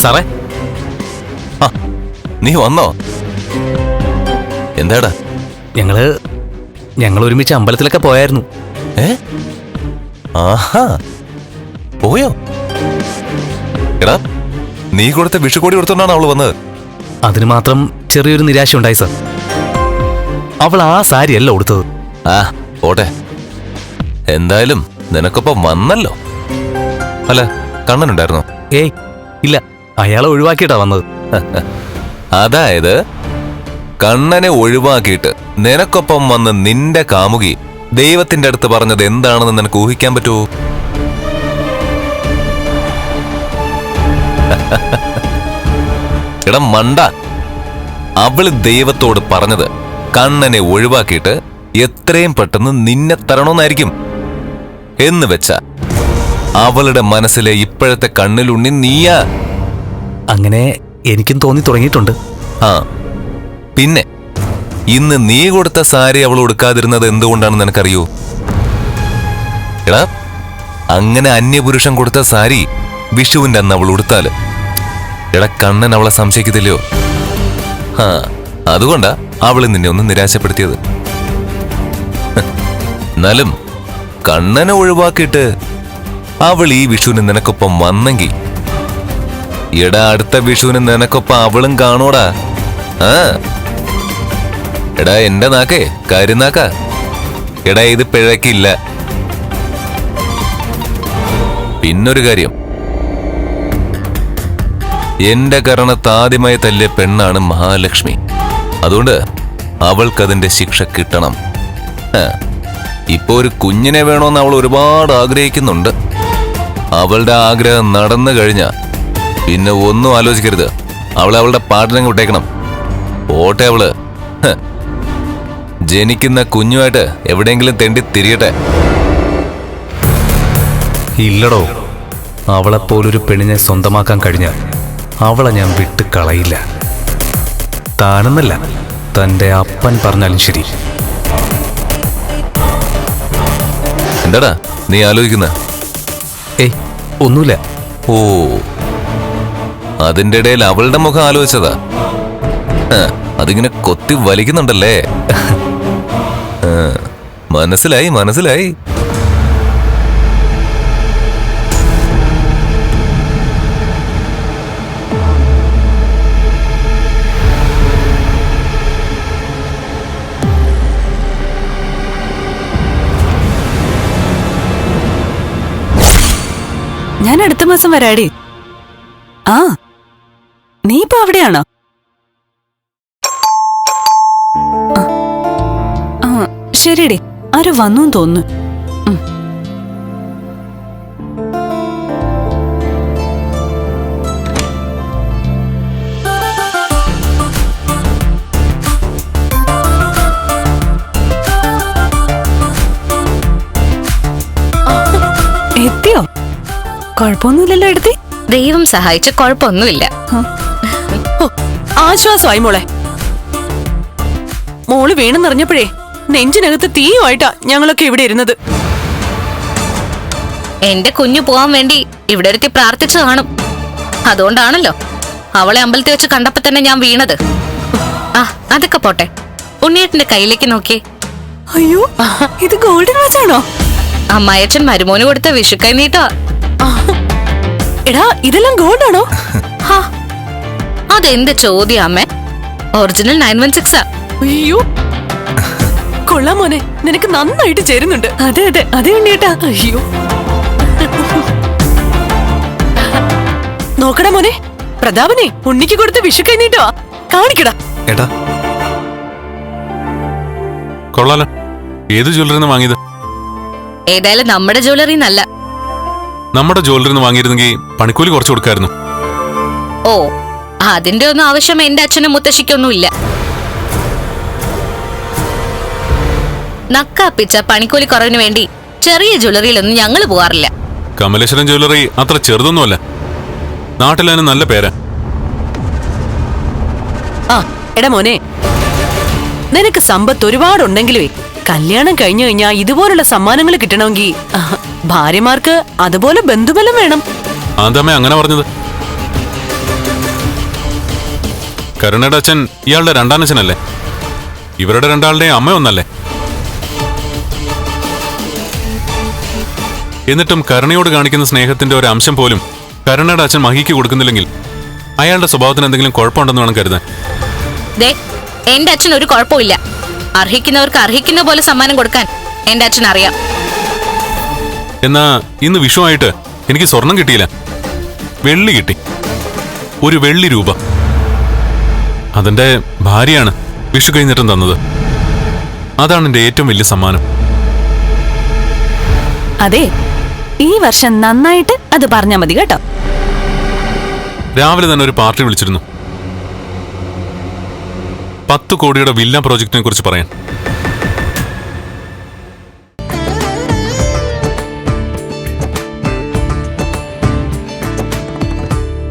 സാറേ, നീ വന്നോ? എന്താടാ? ഞങ്ങൾ ഒരുമിച്ച് അമ്പലത്തിലൊക്കെ പോയായിരുന്നു. ആഹാ, പോയോ? എടാ, നീ കൊടുത്ത വിഷുക്കോടി കൊടുത്തോണ്ടാണ് അവള് വന്നത്. അതിന് മാത്രം ചെറിയൊരു നിരാശ ഉണ്ടായി സർ. അവൾ ആ സാരി അല്ല കൊടുത്തത്. പോട്ടെ, എന്തായാലും നിനക്കൊപ്പം വന്നല്ലോ. അല്ല, കണ്ണനുണ്ടായിരുന്നോ? ഏയ് ഇല്ല, അയാളെ ഒഴിവാക്കിയിട്ടാ വന്നത്. അതായത് കണ്ണനെ ഒഴിവാക്കിയിട്ട് നിനക്കൊപ്പം വന്ന് നിന്റെ കാമുകി ദൈവത്തിന്റെ അടുത്ത് പറഞ്ഞത് എന്താണെന്ന് നിനക്ക് ഊഹിക്കാൻ പറ്റുമോ? എടാ മണ്ട, അവള് ദൈവത്തോട് പറഞ്ഞത് കണ്ണനെ ഒഴിവാക്കിയിട്ട് എത്രയും പെട്ടെന്ന് നിന്നെ തരണമെന്നായിരിക്കും. എന്ന് വെച്ച അവളുടെ മനസ്സിലെ ഇപ്പോഴത്തെ കണ്ണിലുണ്ണി നീയാ. അങ്ങനെ എനിക്കും തോന്നി തുടങ്ങിയിട്ടുണ്ട്. പിന്നെ ഇന്ന് നീ കൊടുത്ത സാരി അവൾ ഉടുക്കാതിരുന്നത് എന്തുകൊണ്ടാണെന്ന് നിനക്കറിയൂ? എടാ, അങ്ങനെ അന്യപുരുഷൻ കൊടുത്ത സാരി വിഷുവിന്റെ അന്ന് അവൾ ഉടുത്താല് എടാ കണ്ണൻ അവളെ സംശയിക്കത്തില്ലയോ? അതുകൊണ്ടാ അവള് നിന്നെ ഒന്ന് നിരാശപ്പെടുത്തിയത്. എന്നാലും കണ്ണനെ ഒഴിവാക്കിയിട്ട് അവൾ ഈ വിഷുവിന് നിനക്കൊപ്പം വന്നെങ്കിൽ എടാ അടുത്ത വിഷുവിന് നിനക്കൊപ്പം അവളും കാണൂടാ. എടാ എന്റെ നാക്കേ കരുനാക്ക, എടാ ഇത് പിഴക്കില്ല. പിന്നൊരു കാര്യം, എന്റെ കരണത്ത് ആദ്യമായി തല്ലിയ പെണ്ണാണ് മഹാലക്ഷ്മി. അതുകൊണ്ട് അവൾക്കതിന്റെ ശിക്ഷ കിട്ടണം. ഇപ്പൊ ഒരു കുഞ്ഞിനെ വേണോന്ന് അവൾ ഒരുപാട് ആഗ്രഹിക്കുന്നുണ്ട്. അവളുടെ ആഗ്രഹം നടന്നു കഴിഞ്ഞാ പിന്നെ ഒന്നും ആലോചിക്കരുത്, അവളുടെ പാട്ടിനെ വിട്ടേക്കണം. പോട്ടെ, അവള് ജനിക്കുന്ന കുഞ്ഞുമായിട്ട് എവിടെയെങ്കിലും തെണ്ടി തിരിയട്ടെ. ഇല്ലടോ, അവളെപ്പോലൊരു പെണ്ണിനെ സ്വന്തമാക്കാൻ കഴിഞ്ഞാൽ അവളെ ഞാൻ വിട്ട് കളയില്ല. താനെന്നല്ല, തന്റെ അപ്പൻ പറഞ്ഞാലും ശരി. എന്താടാ നീ ആലോചിക്കുന്ന? ഏയ് ഒന്നുമില്ല. ഓ, അതിന്റെ ഇടയിൽ അവളുടെ മുഖം ആലോചിച്ചതാ. അതിങ്ങനെ കൊത്തി വലിക്കുന്നുണ്ടല്ലേ? മനസ്സിലായി മനസ്സിലായി. ഞാൻ അടുത്ത മാസം വരാടി. നീ ഇപ്പൊ അവിടെയാണോ? ശരിയടി, ആരോ വന്നു തോന്നുന്നു. എത്തിയോ? കുഴപ്പമൊന്നുമില്ലല്ലോ എടുത്തി? ദൈവം സഹായിച്ച കുഴപ്പമൊന്നുമില്ല. ആശ്വാസമായി മോളെ. മോള് വീണെന്നറിഞ്ഞപ്പോഴേ നെഞ്ചിനകത്ത് തീയുമായിട്ടാ ഞങ്ങളൊക്കെ ഇവിടെ ഇരുന്നത്. എന്റെ കുഞ്ഞു പോവാൻ വേണ്ടി ഇവിടെ ഒരുത്തി പ്രാർത്ഥിച്ചു കാണും. അതുകൊണ്ടാണല്ലോ അവളെ അമ്പലത്തിൽ വെച്ച് കണ്ടപ്പോ തന്നെ ഞാൻ വീണത്. അതൊക്കെ പോട്ടെ, ഉണ്ണിയേട്ടന്റെ കയ്യിലേക്ക് നോക്കിയേ. അയ്യോ, ഇത് ഗോൾഡൻ വാച്ച് ആണോ? അമ്മായച്ചൻ മരുമോന് കൊടുത്ത വിഷുക്കൈ നീട്ടാ. എടാ, ഇതെല്ലാം ഗോൾഡ് ആണോ? അതെന്ത് ചോദ്യം അമ്മേ? ഒറിജിനൽ 916 ആ. അയ്യോ, കൊള്ളാം മോനെ, നിനക്ക് നന്നായിട്ട് ചേരുന്നുണ്ട്. അതെ അതെ അതെ ഉണ്ണിയേട്ടാ. അയ്യോ, നോക്കടാ മോനെ, പ്രതാപനെ ഉണ്ണിക്ക് കൊടുത്ത വിഷു കഴിഞ്ഞിട്ടോ കാണിക്കടാ. ഏട്ടാ, കൊള്ളാലോ. ഏത് ജ്വല്ലറിന്ന് വാങ്ങിയത്? ഏതായാലും നമ്മുടെ ജ്വല്ലറി നല്ല. നമ്മുടെ ജ്വല്ലറിന്ന് വാങ്ങിയിരുന്നെങ്കിൽ പണിക്കൂലി കുറച്ച് കൊടുക്കായിരുന്നു. ഓ, അതിന്റെ ഒന്നും ആവശ്യം എന്റെ അച്ഛനും മുത്തശ്ശിക്കൊന്നും ഇല്ല. നക്കാപ്പിച്ച പണിക്കൂലി കുറവിന് വേണ്ടി ചെറിയ ജ്വല്ലറിയിലൊന്നും ഞങ്ങൾ പോകാറില്ല. കമലേശ്വരം ജ്വല്ലറി അത്ര ചെറുതൊന്നുമല്ല, നാട്ടിലതിന് നല്ല പേരാ. എടാ മോനെ, നിനക്ക് സമ്പത്ത് ഒരുപാടുണ്ടെങ്കിലേ കല്യാണം കഴിഞ്ഞു കഴിഞ്ഞാ ഇതുപോലുള്ള സമ്മാനങ്ങൾ കിട്ടണമെങ്കിൽ ഭാര്യമാർക്ക് അതുപോലെ ബന്ധുബലം വേണം. അതമ്മേ അങ്ങനെ പറഞ്ഞത്? കരുണയുടെ അച്ഛൻ ഇയാളുടെ രണ്ടാനച്ഛനല്ലേ? ഇവരുടെ രണ്ടാളുടെയും അമ്മ ഒന്നല്ലേ? എന്നിട്ടും കരുണയോട് കാണിക്കുന്ന സ്നേഹത്തിന്റെ ഒരു അംശം പോലും കരുണയുടെ അച്ഛൻ മഹിക്ക് കൊടുക്കുന്നില്ലെങ്കിൽ അയാളുടെ സ്വഭാവത്തിന് എന്തെങ്കിലും കുഴപ്പമുണ്ടെന്ന് വേണം കരുതാൻ. ദേ, എന്റെ അച്ഛൻ ഒരു കുഴപ്പമില്ല. അർഹിക്കുന്നവർക്ക് അർഹിക്കുന്ന പോലെ സമ്മാനം കൊടുക്കാൻ എന്റെ അച്ഛൻ അറിയാം. എന്നാ ഇന്ന് വിഷുവായിട്ട് എനിക്ക് സ്വർണം കിട്ടിയില്ല, വെള്ളി കിട്ടി. ഒരു വെള്ളി രൂപ. അതെന്റെ ഭാര്യയാണ് വിഷു കഴിഞ്ഞിട്ടും തന്നത്. അതാണ് എന്റെ ഏറ്റവും വലിയ സമ്മാനം. അതെ, ഈ വർഷം നന്നായിട്ട് അത് പറഞ്ഞാ മതി കേട്ടോ. രാവിലെ തന്നെ ഒരു പാർട്ടി വിളിച്ചിരുന്നു, 10 കോടിയുടെ വില്ല പ്രോജക്റ്റിനെ കുറിച്ച് പറയാൻ.